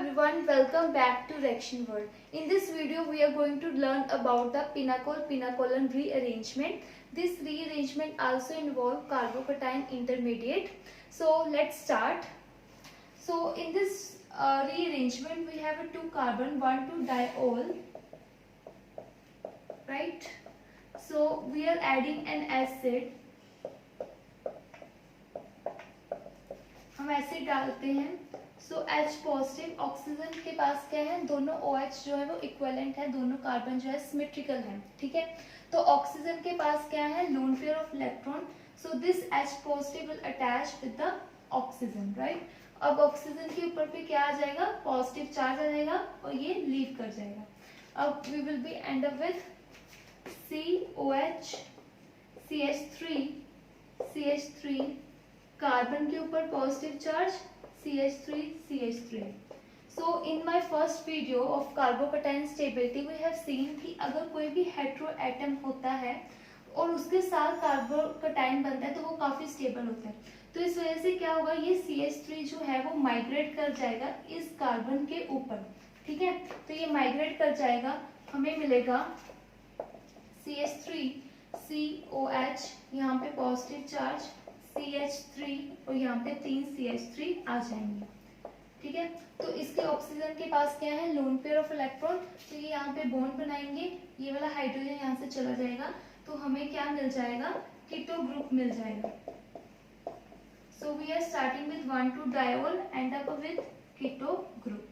everyone, welcome back to Reaction World. In this video we are going to learn about the pinacol-pinacoline rearrangement. This rearrangement also involves carbocation intermediate. So let's start. So in this rearrangement we have a 2 carbon 1,2-diol, right? So we are adding an acid. हम acid डालते हैं. सो H positive, oxygen के पास क्या है, दोनों OH जो है वो इक्विवेलेंट है, दोनों कार्बन जो है सिमेट्रिकल है. ठीक है, तो ऑक्सीजन के पास क्या है, lone pair of electron. So this H positive will attach with the oxygen, right. अब ऑक्सीजन के ऊपर पे क्या आ जाएगा, पॉजिटिव चार्ज आ जाएगा और ये लीव कर जाएगा. अब we will be end up with COH CH3 carbon के ऊपर positive charge CH3. So in my first video of carbocation stability we have seen कि अगर कोई भी हेटेरो एटम होता है और उसके साथ कार्बोकटाइन बनता है तो वो काफी स्टेबल होता है. तो इस वजह से क्या होगा, ये CH3 जो है वो माइग्रेट कर जाएगा इस कार्बन के ऊपर. ठीक है, तो ये माइग्रेट कर जाएगा, हमें मिलेगा CH3 COH, यहाँ पे पॉजिटिव चार्ज CH3 और यहाँ पे 3 CH3 आ जाएंगे. ठीक है, तो इसके ऑक्सीजन के पास क्या है, लोन पेयर ऑफ इलेक्ट्रॉन. तो ये यहाँ पे बॉन्ड बनाएंगे, ये वाला हाइड्रोजन यहाँ से चला जाएगा, तो हमें क्या मिल जाएगा, कीटो ग्रुप मिल जाएगा. So we are starting with 1,2-diol and up with keto group.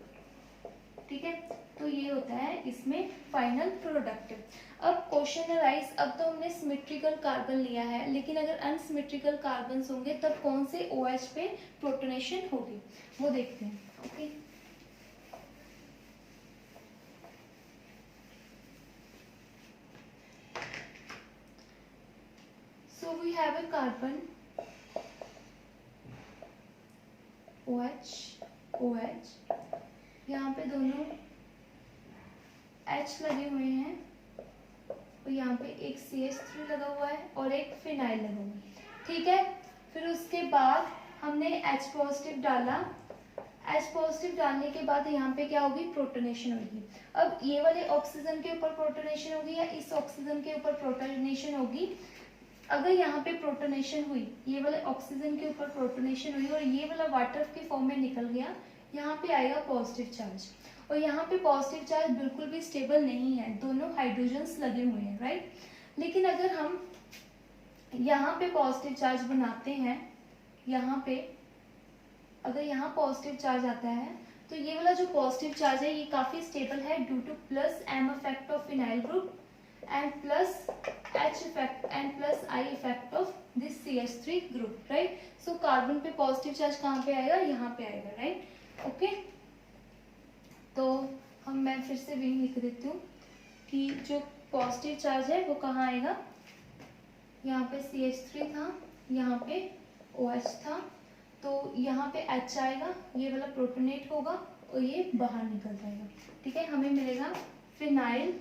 ठीक है, तो ये होता है इसमें फाइनल प्रोडक्ट. अब क्वेश्चन अराइज, अब तो हमने सिमेट्रिकल कार्बन लिया है, लेकिन अगर अनसिमेट्रिकल कार्बन होंगे तब कौन से OH पे प्रोटोनेशन होगी वो देखते हैं. Okay, so we have a carbon OH, यहाँ पे दोनों H लगे हुए हैं और यहाँ पे एक CH3 लगा हुआ है और एक फिनाइल लगा हुआ है. ठीक है, फिर उसके बाद हमने H पॉजिटिव डाला. H पॉजिटिव डालने के बाद यहाँ पे क्या होगी, प्रोटोनेशन होगी. अब ये वाले ऑक्सीजन के ऊपर प्रोटोनेशन होगी या इस ऑक्सीजन के ऊपर प्रोटोनेशन होगी. अगर यहाँ पे प्रोटोनेशन हुई, ये वाले ऑक्सीजन के ऊपर प्रोटोनेशन हुई और ये वाला वाटर के फॉर्म में निकल गया, यहाँ पे आएगा पॉजिटिव चार्ज. और यहाँ पे पॉजिटिव चार्ज बिल्कुल भी स्टेबल नहीं है, दोनों हाइड्रोजन्स लगे हुए हैं, राइट. लेकिन अगर हम यहाँ पे पॉजिटिव चार्ज बनाते हैं, यहाँ पे अगर यहाँ पॉजिटिव चार्ज आता है तो ये वाला जो पॉजिटिव चार्ज है ये काफी स्टेबल है due two plus M effect of phenyl group and plus H effect and plus I effect of this CH3 group, right. So carbon पे पॉजिटिव चार्ज कहाँ पे आएगा, यहाँ पे आएगा, राइट. ओके, तो मैं फिर से भी लिख देती हूँ कि जो पॉजिटिव चार्ज है वो कहाँ आएगा, यहाँ पे CH3 था, यहाँ पे OH था, तो यहाँ पे H आएगा, ये वाला प्रोटोनेट होगा और ये बाहर निकल जाएगा. ठीक है, हमें मिलेगा फिनाइल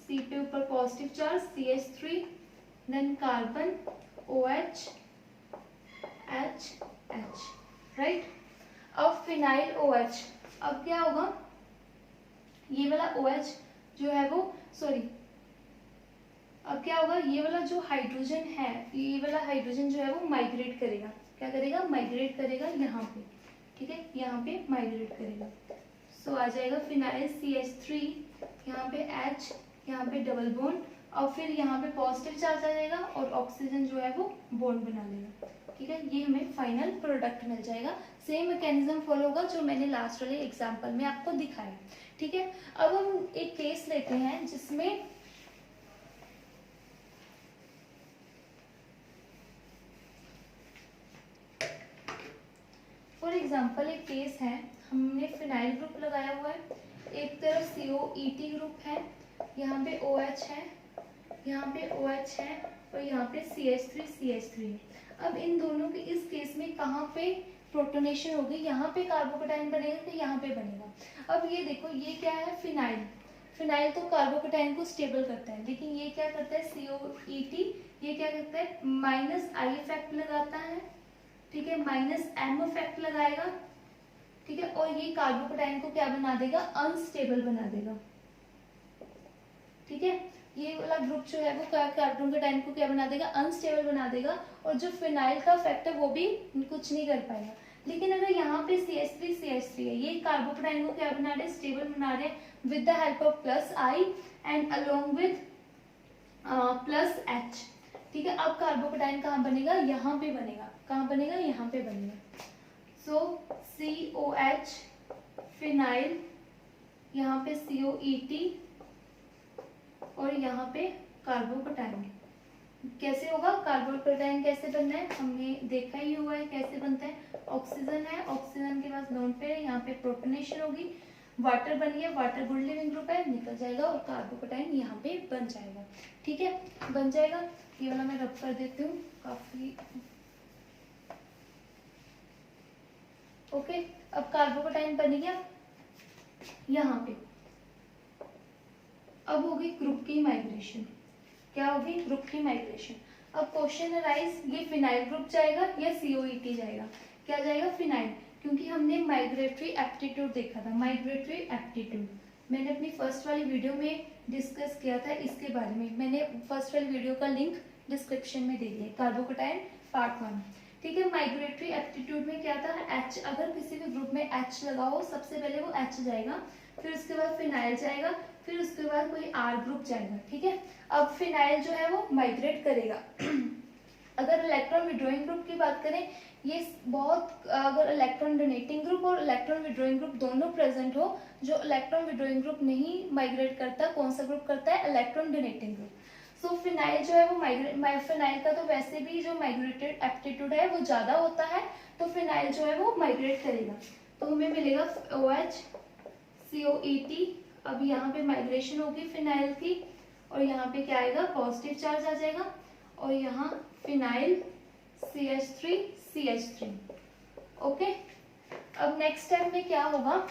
C पे ऊपर positive charge CH3, then carbon OH H, right. अब फिनाइल OH, अब क्या होगा, ये वाला OH जो है वो अब क्या होगा, ये वाला जो हाइड्रोजन है, ये वाला हाइड्रोजन जो है वो माइग्रेट करेगा. क्या करेगा, माइग्रेट करेगा यहाँ पे. ठीक है, यहाँ पे माइग्रेट करेगा. सो आ जाएगा फिनाइल CH3, यहाँ पे H, यहाँ पे डबल बॉन्ड और फिर यहाँ पे पॉजिटिव चार्ज आ जाएगा और ऑक्सीजन जो है वो बॉन्ड बना लेगा. ठीक है, ये हमें फाइनल प्रोडक्ट मिल जाएगा. सेम मैकेनिज्म फॉलो होगा जो मैंने लास्ट वाले एग्जांपल में आपको दिखाया. ठीक है, अब हम एक केस लेते हैं जिसमें फॉर एग्जांपल एक केस है, हमने फिनाइल ग्रुप लगाया हुआ है, एक तरफ COET ग्रुप है, यहाँ पे OH है, यहाँ पे OH है और यहाँ पे CH3 है. अब इन दोनों के इस केस में कहाँ पे प्रोटोनेशन होगी, यहाँ पे कार्बोकटाइन बनेगा तो यहाँ पे बनेगा. अब ये देखो, ये क्या है, फिनाइल तो कार्बोकटाइन को स्टेबल करता है, लेकिन ये क्या करता है, COET, ये क्या करता है, माइनस I इफेक्ट लगाता है. ठीक है, माइनस M इफेक्ट लगाएगा. ठीक है, और ये कार्बोकेटाइन को क्या बना देगा, अनस्टेबल बना देगा। ठीक है, ये वाला ग्रुप जो है वो कार्बोकेटाइन को क्या बना देगा, अनस्टेबल बना देगा, और जो फिनाइल का इफेक्ट है वो भी कुछ नहीं कर पाएगा। लेकिन अगर यहाँ पे CH3 है, ये कार्बोकेटाइन को क्या बना रहे हैं, स्टेबल बना रहे हैं with the help of plus I and along with plus H. ठीक है, अब कार्बोकेटाइन कहाँ बनेगा, यहाँ पे बनेगा, कहाँ बनेगा, यहाँ पे बनेगा। सो COH फिनाइल, यहाँ पे COET और यहाँ पे कार्बोकेटाइन। कैसे होगा, कार्बोकेटाइन कैसे बनना है, हमने देखा ही हुआ है कैसे बनता है। ऑक्सीजन है, ऑक्सीजन के पास लोन पेयर है, यहाँ पे प्रोटोनेशन होगी, वाटर बन गया, वाटर गुड लिविंग ग्रुप है, निकल जाएगा और कार्बोकेटाइन यहाँ पे बन जाएगा। ठीक है, बन जाएगा। ये वाला मैं रब कर देती हूँ काफी। ओके, अब कार्बोकेटाइन बन गया यहाँ पे। अब होगी ग्रुप की माइग्रेशन। क्या होगी, ग्रुप की माइग्रेशन। अब क्वेश्चन अराइज, ये फिनाइल ग्रुप जाएगा या COET जाएगा, क्या जाएगा, फिनाइल, क्योंकि हमने माइग्रेटरी एप्टीट्यूड देखा था। माइग्रेटरी एप्टीट्यूड मैंने अपनी फर्स्ट वाली वीडियो में डिस्कस किया था इसके बारे में, मैंने फर्स्ट वाली वीडियो का लिंक डिस्क्रिप्शन में दे दिया, कार्बोकेटाइन पार्ट 1। ठीक है, माइग्रेटरी एप्टीट्यूड में क्या था, H, अगर किसी भी ग्रुप में H लगा हो, सबसे पहले वो H जाएगा, फिर उसके बाद फिनाइल जाएगा, फिर उसके बाद कोई R ग्रुप जाएगा। ठीक है, अब फिनाइल जो है वो माइग्रेट करेगा। अगर इलेक्ट्रॉन विड्रॉइंग ग्रुप की बात करें, ये बहुत, अगर इलेक्ट्रॉन डोनेटिंग ग्रुप और इलेक्ट्रॉन विड्रॉइंग ग्रुप दोनों प्रेजेंट हो, जो इलेक्ट्रॉन विड्रॉइंग ग्रुप नहीं माइग्रेट करता, कौन सा ग्रुप करता है, इलेक्ट्रॉन डोनेटिंग ग्रुप। सो फिनाइल जो है वो फिनाइल का तो वैसे भी जो माइग्रेटेड एप्टीट्यूड है वो ज्यादा होता है, तो फिनाइल जो है वो माइग्रेट करेगा, तो हमें मिलेगा OH COET। अब यहाँ पे माइग्रेशन होगी फिनाइल की, और यहाँ पे क्या आएगा, पॉजिटिव चार्ज आ जाएगा, और यहाँ फिनाइल CH3 ओके। अब नेक्स्ट स्टेप में क्या होगा,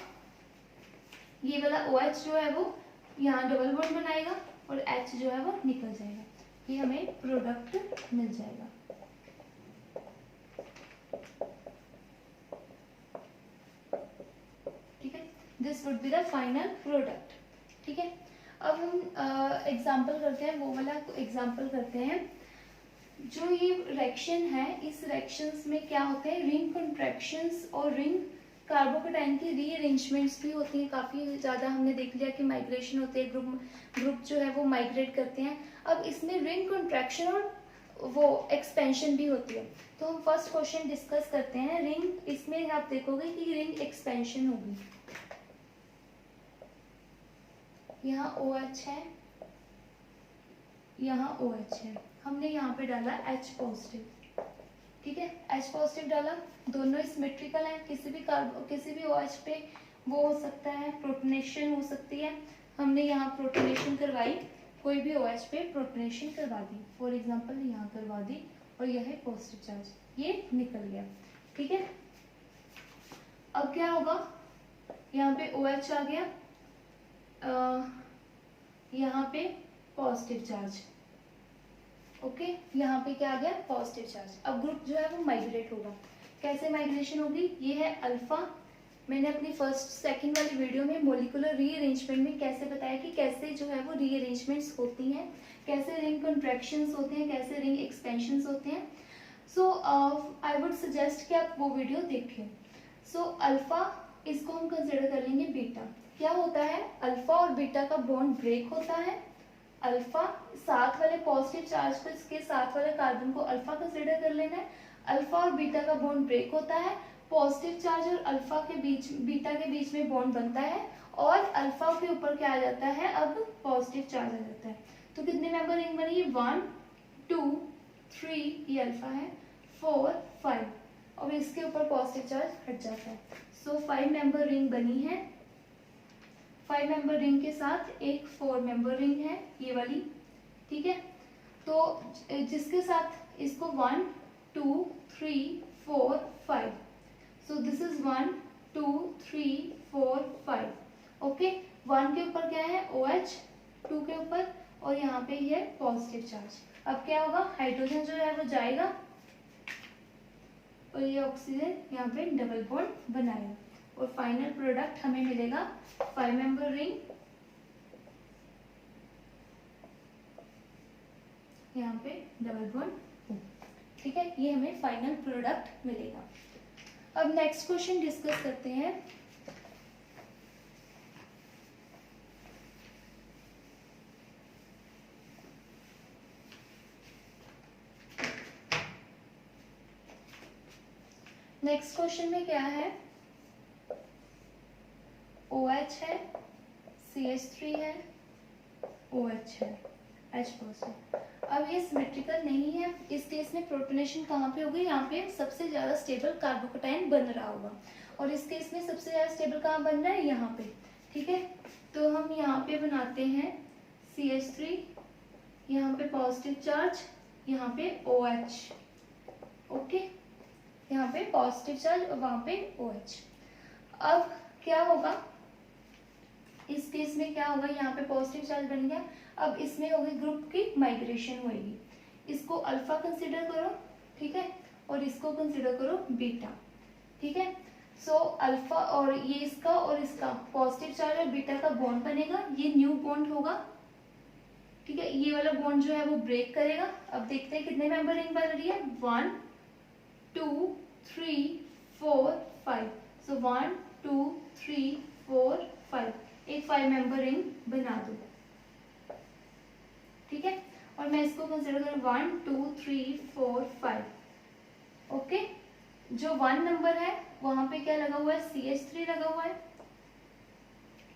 ये वाला OH जो है वो यहाँ डबल बॉन्ड बनाएगा और H जो है वो निकल जाएगा, ये हमें प्रोडक्ट मिल जाएगा। ठीक है, this would be the final product. ठीक है, अब हम एग्जाम्पल करते हैं, वो वाला एग्जाम्पल करते हैं। जो ये रिएक्शन है, इस रिएक्शंस में क्या होते हैं, रिंग कॉन्ट्रैक्शंस और रिंग कार्बोकेटाइन की रीअरेंजमेंट्स भी होती हैं। काफ़ी ज़्यादा हमने देख लिया कि माइग्रेशन होते हैं, ग्रुप जो है वो माइग्रेट करते हैं। अब इसमें रिंग कॉन्ट्रैक्शन और वो एक्सपेंशन भी होती है। तो हम फर्स्ट क्वेश्चन डिस्कस करते हैं। रिंग, इसमें आप देखोगे कि रिंग एक्सपेंशन होगी। यहाँ OH है, यहाँ OH है, हमने यहाँ पे डाला H पॉजिटिव। ठीक है, H पॉजिटिव डाला, दोनों सिमेट्रिकल हैं, किसी भी OH पे वो हो सकता है, प्रोटोनेशन हो सकती है। हमने यहाँ प्रोटोनेशन करवाई, कोई भी OH पे प्रोटोनेशन करवा दी, फॉर एग्जांपल यहाँ करवा दी, और यह है पॉजिटिव चार्ज, ये निकल गया। ठीक है, अब क्या होगा, यहाँ पे OH आ गया, यहाँ पे पॉजिटिव चार्ज। ओके, यहाँ पे क्या आ गया, पॉजिटिव चार्ज। अब ग्रुप जो है वो माइग्रेट होगा। कैसे माइग्रेशन होगी, ये है अल्फा। मैंने अपनी फर्स्ट सेकंड वाली वीडियो में मोलिकुलर रीअरेंजमेंट में कैसे बताया कि कैसे जो है वो रीअरेंजमेंट्स होती हैं, कैसे रिंग कॉन्ट्रैक्शंस होते हैं, कैसे रिंग एक्सपेंशंस होते हैं। सो आई वुड सजेस्ट कि आप वो वीडियो देखें। सो अल्फा, इसको हम कंसिडर कर लेंगे बीटा। क्या होता है, अल्फा और बीटा का बॉन्ड ब्रेक होता है। अल्फा साथ वाले पॉजिटिव चार्ज पर इसके साथ वाले कार्बन को अल्फा कंसिडर कर लेना है। अल्फा और बीटा का बॉन्ड ब्रेक होता है, पॉजिटिव चार्ज और अल्फा के बीच, बीटा के बीच में बॉन्ड बनता है, और अल्फा के ऊपर क्या आ जाता है, अब पॉजिटिव चार्ज आ जाता है। तो कितने मेंबर रिंग बनी, 1 2 3, ये अल्फा है, 4 5, और इसके ऊपर पॉजिटिव चार्ज हट जाता है। सो 5 मेंबर रिंग बनी है। 5 मेंबर रिंग के साथ एक 4 मेंबर रिंग है, ये वाली। ठीक है, तो जिसके साथ इसको 1 2 3 4 5, सो दिस इज 1 2 3 4 5। ओके, 1 के ऊपर क्या है, OH, 2 के ऊपर, और यहाँ पे ये पॉजिटिव चार्ज। अब क्या होगा, हाइड्रोजन जो है वो जाएगा, और ये ऑक्सीजन यहाँ पे डबल बॉन्ड बनाएगा। और फाइनल प्रोडक्ट हमें मिलेगा 5 मेंबर रिंग, यहाँ पे डबल बॉन्ड। ठीक है, ये हमें फाइनल प्रोडक्ट मिलेगा। अब नेक्स्ट क्वेश्चन डिस्कस करते हैं। नेक्स्ट क्वेश्चन में क्या है, OH है, CH3 है, OH है, H पॉजिटिव। अब ये सिमेट्रिकल नहीं है, इस केस में प्रोटोनेशन कहाँ पे होगी, यहाँ पे सबसे ज्यादा स्टेबल कार्बोकैटायन बन रहा होगा, और इस केस में सबसे ज्यादा स्टेबल कहाँ बन रहा है, यहाँ पे। ठीक है, तो हम यहाँ पे बनाते हैं CH3, यहाँ पे पॉजिटिव चार्ज, यहाँ पे OH। ओके, यहाँ पे पॉजिटिव चार्ज और वहां पे OH। अब क्या होगा, इस केस में क्या होगा, यहाँ पे पॉजिटिव चार्ज बन गया। अब इसमें होगी ग्रुप की माइग्रेशन होगी, इसको अल्फा कंसीडर करो, ठीक है, और इसको कंसीडर करो बीटा। ठीक है, सो अल्फा और ये इसका और इसका पॉजिटिव चार्ज और बीटा का बॉन्ड बनेगा, ये न्यू बॉन्ड होगा। ठीक है, ये वाला बॉन्ड जो है वो ब्रेक करेगा। अब देखते हैं कितने मेंबर रिंग बन रही है, 1 2 3 4 5। सो 1 2 3 4 5, एक 5 मेंबर रिंग बना दो। ठीक है, और मैं इसको कंसिडर करूँ 1 2 3 4 5। ओके, जो 1 नंबर है वहां पे क्या लगा हुआ है, CH3 लगा हुआ है।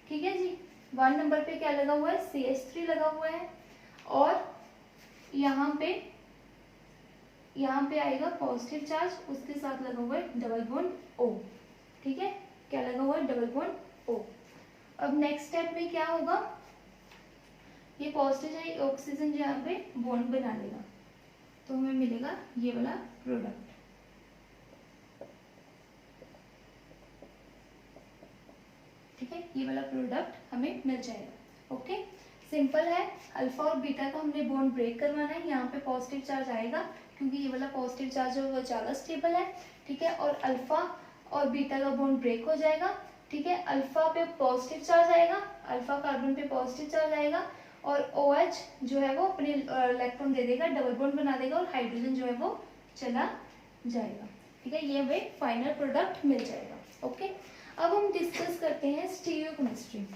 ठीक है जी, 1 नंबर पे क्या लगा हुआ है, CH3 लगा हुआ है, और यहाँ पे आएगा पॉजिटिव चार्ज, उसके साथ लगा हुआ है डबल बॉन्ड O। ठीक है, क्या लगा हुआ है, डबल बॉन्ड O। अब नेक्स्ट स्टेप में क्या होगा, ये पॉजिटिव है, ऑक्सीजन जो यहाँ पे बॉन्ड बना लेगा, तो हमें मिलेगा ये वाला प्रोडक्ट। ठीक है, ये वाला प्रोडक्ट हमें मिल जाएगा। ओके, सिंपल है, अल्फा और बीटा का हमने बॉन्ड ब्रेक करवाना है, यहाँ पे पॉजिटिव चार्ज आएगा क्योंकि ये वाला पॉजिटिव चार्ज है वो ज़्यादा स्टेबल है। ठीक है, और अल्फा और बीटा का बॉन्ड ब्रेक हो जाएगा। ठीक है, अल्फा पे पॉजिटिव चार्ज आएगा, अल्फा कार्बन पे पॉजिटिव चार्ज आएगा, और OH जो है वो अपने इलेक्ट्रॉन दे देगा, डबल बॉन्ड बना देगा, और हाइड्रोजन जो है वो चला जाएगा। ठीक है, ये हमें फाइनल प्रोडक्ट मिल जाएगा। ओके, अब हम डिस्कस करते हैं स्टीरियोकेमिस्ट्री।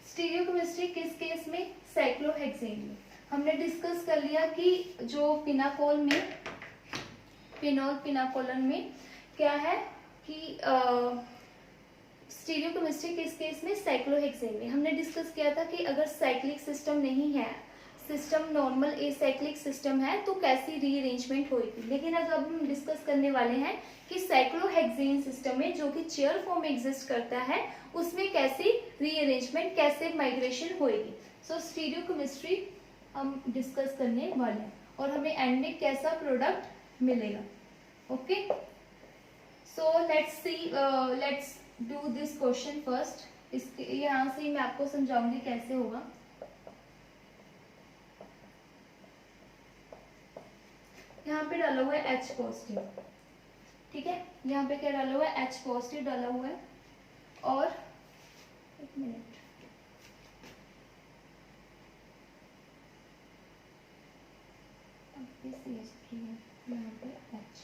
स्टीरियोकेमिस्ट्री किस केस में, साइक्लोहेक्सेन में। हमने डिस्कस कर लिया कि जो पिनाकोलन में क्या है कि स्टीरियोकेमिस्ट्री किस केस में, साइक्लोहेक्सेन में। हमने डिस्कस किया था कि अगर साइक्लिक सिस्टम नहीं है, सिस्टम नॉर्मल एसाइक्लिक सिस्टम है, तो कैसी रीअरेंजमेंट होगी। लेकिन अब हम डिस्कस करने वाले हैं कि साइक्लोहेक्सेन सिस्टम में जो कि चेयर फॉर्म एग्जिस्ट करता है, उसमें कैसी रीअरेंजमेंट, कैसे माइग्रेशन होगी। सो स्टीरियोकेमिस्ट्री हम डिस्कस करने वाले हैं, और हमें एंड में कैसा प्रोडक्ट मिलेगा। Okay, so let's do this question first. इसके यहाँ से मैं आपको समझाऊंगी कैसे होगा। यहाँ पे डाला हुआ है H पॉजिटिव। ठीक है, यहाँ पे क्या डाला हुआ है, H पॉजिटिव डाला हुआ है, और एक मिनट, CH3 है, यहाँ पे H।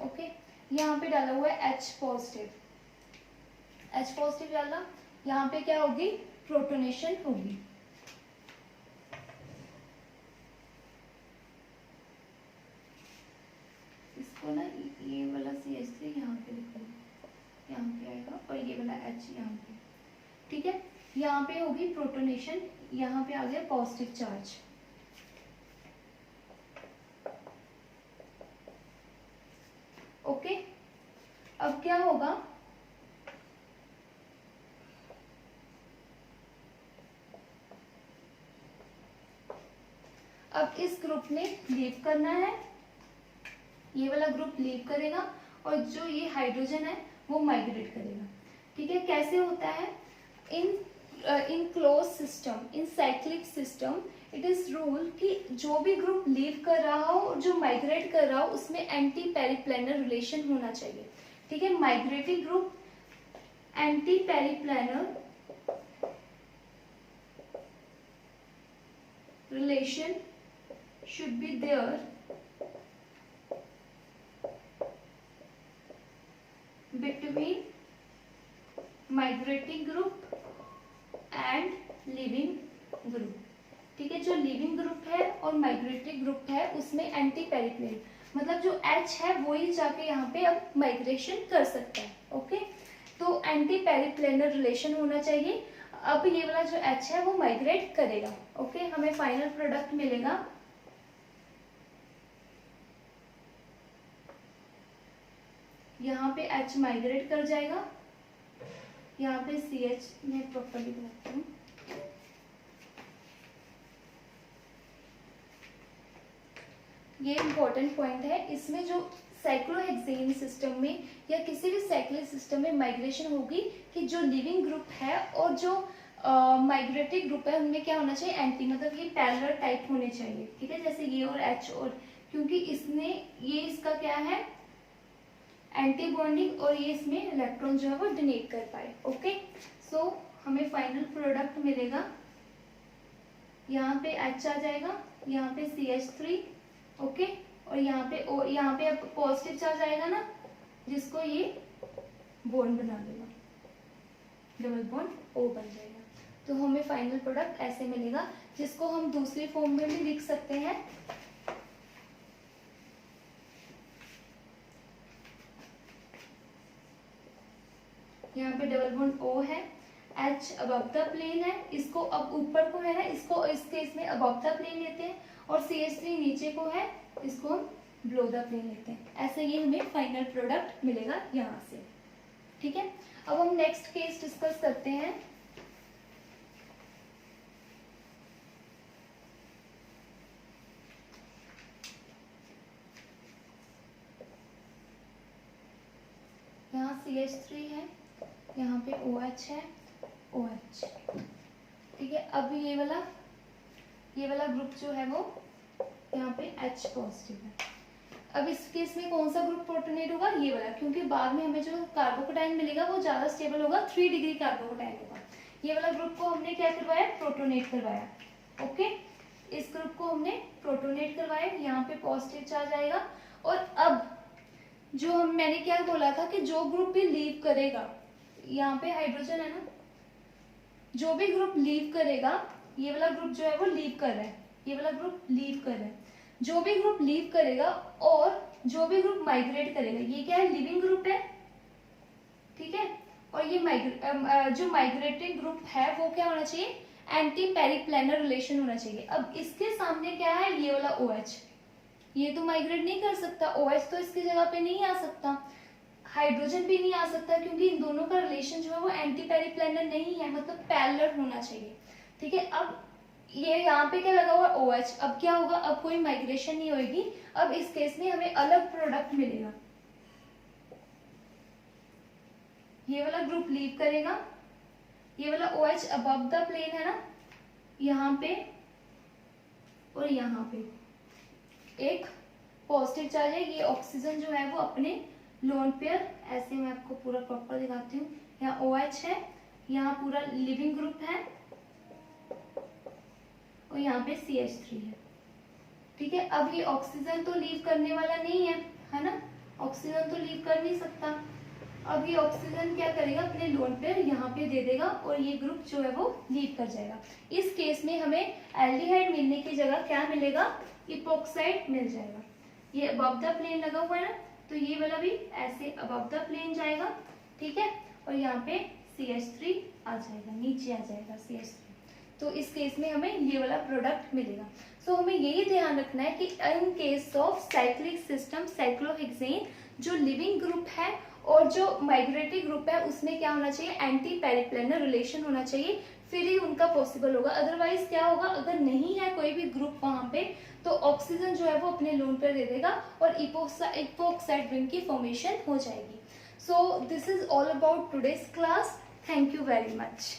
ओके, यहाँ पे डाला हुआ है H पॉजिटिव, H पॉजिटिव डाला, यहाँ पे क्या होगी, प्रोटोनेशन होगी। इसको ना ये वाला CH3 यहाँ पे लिखो, यहाँ पे आएगा, और ये वाला H यहाँ पे। ठीक है, यहाँ पे होगी प्रोटोनेशन, यहाँ पे आ गया पॉजिटिव चार्ज। ओके, अब क्या होगा, अब इस ग्रुप ने लीव करना है, ये वाला ग्रुप लीव करेगा, और जो ये हाइड्रोजन है वो माइग्रेट करेगा। ठीक है, कैसे होता है, in close system, in cyclic system, it is rule कि जो भी ग्रुप लीव कर रहा हो और जो माइग्रेट कर रहा हो, उसमें एंटी पेरिप्लेनर रिलेशन होना चाहिए। ठीक है, migrating group anti periplanar relation should be there between migrating group and living group। ठीक है, जो लिविंग ग्रुप है और माइग्रेटिंग ग्रुप है उसमें एंटी पेरिप्लेन मतलब जो H है वो ही जाके यहाँ पे अब माइग्रेशन कर सकता है। ओके, तो एंटी पेरिप्लेनर रिलेशन होना चाहिए। अब ये वाला जो H है वो माइग्रेट करेगा। ओके, हमें फाइनल प्रोडक्ट मिलेगा यहाँ पे H माइग्रेट कर जाएगा, यहाँ पे CH मैं प्रॉपरली बनाती हूँ। ये इम्पोर्टेंट पॉइंट है, इसमें जो साइक्लोहेक्सेन सिस्टम में या किसी भी साइक्लिक सिस्टम में माइग्रेशन होगी कि जो लिविंग ग्रुप है और जो माइग्रेटिंग ग्रुप है उनमें क्या होना चाहिए, एंटी मतलब ये पैरेलल टाइप होने चाहिए। ठीक है, जैसे ये और H और, क्योंकि इसने ये इसका क्या है एंटी बॉन्डिंग और ये इसमें इलेक्ट्रॉन जो है वो डोनेट कर पाए। ओके, सो हमें फाइनल प्रोडक्ट मिलेगा, यहाँ पे H आ जाएगा, यहाँ पे CH3। ओके, और यहाँ पे अब पॉजिटिव चार्ज आएगा ना जिसको ये बॉन्ड बना देगा, डबल बॉन्ड O बन जाएगा। तो हमें फाइनल प्रोडक्ट ऐसे मिलेगा जिसको हम दूसरी फॉर्म में भी लिख सकते हैं। यहाँ पे डबल बॉन्ड O है, H अबव द प्लेन है, इसको अब ऊपर को है ना, इसको इस केस में अबव द प्लेन लेते हैं, और CH3 नीचे को है, इसको हम बिलो द प्लेन लेते हैं। ऐसे ये हमें फाइनल प्रोडक्ट मिलेगा यहाँ से। ठीक है, अब हम नेक्स्ट केस डिस्कस करते हैं। यहाँ CH3 है, यहाँ पे OH है, OH। ठीक है, अब ये वाला ग्रुप जो है वो यहाँ पे H पॉजिटिव है। अब इस केस में कौन सा ग्रुप प्रोटोनेट होगा, ये वाला, क्योंकि बाद में हमें जो कार्बोकेटाइन मिलेगा वो ज्यादा स्टेबल होगा, 3 डिग्री कार्बोकेटाइन होगा। ये वाला ग्रुप को हमने क्या करवाया, प्रोटोनेट करवाया। ओके, इस ग्रुप को हमने प्रोटोनेट करवाया, यहाँ पे पॉजिटिव चार्ज आएगा। और अब जो मैंने क्या बोला था कि जो ग्रुप भी लीव करेगा, यहाँ पे हाइड्रोजन है ना, जो भी ग्रुप लीव करेगा, ये वाला ग्रुप जो है वो लीव कर रहा है, ये वाला ग्रुप लीव कर रहा है, जो भी ग्रुप लीव करेगा और जो भी ग्रुप माइग्रेट करेगा, ये क्या है, लिविंग ग्रुप है। ठीक है, और ये जो माइग्रेटिंग ग्रुप है वो क्या होना चाहिए, एंटी पेरिप्लेनर रिलेशन होना चाहिए। अब इसके सामने क्या है, ये वाला OH, ये तो माइग्रेट नहीं कर सकता, OH तो इसकी जगह पे नहीं आ सकता, हाइड्रोजन भी नहीं आ सकता, क्योंकि इन दोनों का रिलेशन जो है वो एंटी पेरिप्लेनर नहीं है, मतलब पैरेलल होना चाहिए। ठीक है, अब ये यहाँ पे क्या लगा हुआ OH, अब क्या होगा, अब कोई माइग्रेशन नहीं होगी। अब इस केस में हमें अलग प्रोडक्ट मिलेगा, ये वाला ग्रुप लीव करेगा, ये वाला OH अबव द प्लेन है ना, यहाँ पे और यहाँ पे एक पॉजिटिव चार्ज है, ये ऑक्सीजन जो है वो अपने लोन पेयर, ऐसे मैं आपको पूरा प्रॉपर दिखाती हूँ, यहाँ OH है, यहाँ पूरा लिविंग ग्रुप है और यहाँ पे CH3 है। ठीक है, अब ये ऑक्सीजन तो लीव करने वाला नहीं है ना, ऑक्सीजन तो लीव कर नहीं सकता। अब ये ऑक्सीजन क्या करेगा, अपने लोन पेयर यहाँ पे दे देगा और ये ग्रुप जो है वो लीव कर जाएगा। इस केस में हमें एल्डिहाइड मिलने की जगह क्या मिलेगा, इपोक्साइड मिल जाएगा। ये अबव द प्लेन लगा हुआ है ना, तो ये वाला भी ऐसे अबव द प्लेन जाएगा। ठीक है, और यहाँ पे CH3 आ जाएगा, नीचे आ जाएगा CH3। तो इस केस में हमें ये वाला प्रोडक्ट मिलेगा। सो हमें यही ध्यान रखना है कि in case of cyclic system cyclohexane, जो लिविंग ग्रुप है और जो माइग्रेटिंग ग्रुप है उसमें क्या होना चाहिए, एंटी पेरिप्लेनर रिलेशन होना चाहिए, फिर ही उनका पॉसिबल होगा। अदरवाइज क्या होगा, अगर नहीं है कोई भी ग्रुप वहां पे, तो ऑक्सीजन जो है वो अपने लोन पर दे देगा और इपोक्साइड रिंग की फॉर्मेशन हो जाएगी। So this is all about today's class. Thank you very much.